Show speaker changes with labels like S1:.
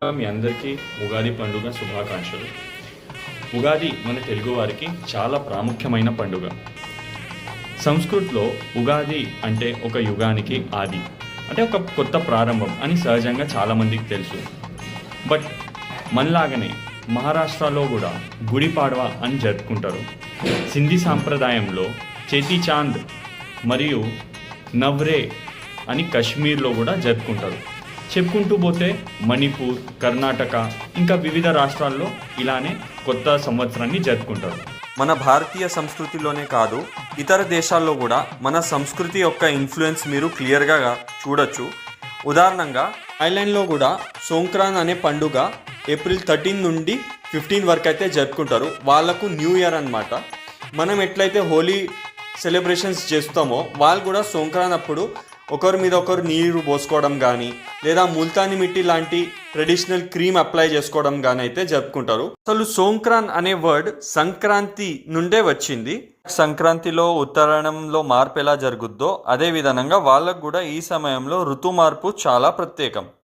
S1: మీ అందరికీ ఉగాది పండుగ శుభాకాంక్షలు. ఉగాది మన తెలుగువారికి చాలా ప్రాముఖ్యమైన పండుగ. సంస్కృతిలో ఉగాది అంటే ఒక యుగానికి ఆది, అంటే ఒక కొత్త ప్రారంభం అని సహజంగా చాలామందికి తెలుసు. బట్ మనలాగనే మహారాష్ట్రలో కూడా గుడి పాడ్వా అని జరుపుకుంటారు. సింధీ సాంప్రదాయంలో చేతి చాంద్ మరియు నవ్రే అని కశ్మీర్లో కూడా జరుపుకుంటారు. చెప్పుకుంటూ పోతే మణిపూర్, కర్ణాటక ఇంకా వివిధ రాష్ట్రాల్లో ఇలానే కొత్త సంవత్సరాన్ని జరుపుకుంటారు.
S2: మన భారతీయ సంస్కృతిలోనే కాదు, ఇతర దేశాల్లో కూడా మన సంస్కృతి యొక్క ఇన్ఫ్లుయెన్స్ మీరు క్లియర్గా చూడొచ్చు. ఉదాహరణంగా థాయిలాండ్లో కూడా సోంక్రాన్ అనే పండుగ ఏప్రిల్ 13 నుండి 15 వరకు అయితే జరుపుకుంటారు. వాళ్ళకు న్యూ ఇయర్ అన్నమాట. మనం ఎట్లయితే హోలీ సెలబ్రేషన్స్ చేస్తామో వాళ్ళు కూడా సోంక్రాన్ అప్పుడు ఒకరి మీద ఒకరు నీరు పోసుకోవడం కానీ లేదా ముల్తాని మిట్టి లాంటి ట్రెడిషనల్ క్రీమ్ అప్లై చేసుకోవడం కానీ అయితే జరుపుకుంటారు. అసలు సోంక్రాన్ అనే వర్డ్ సంక్రాంతి నుండే వచ్చింది. సంక్రాంతిలో ఉత్తరాయణంలో మార్పు ఎలా జరుగుద్దో అదే విధంగా వాళ్ళకు కూడా ఈ సమయంలో ఋతు మార్పు చాలా ప్రత్యేకం.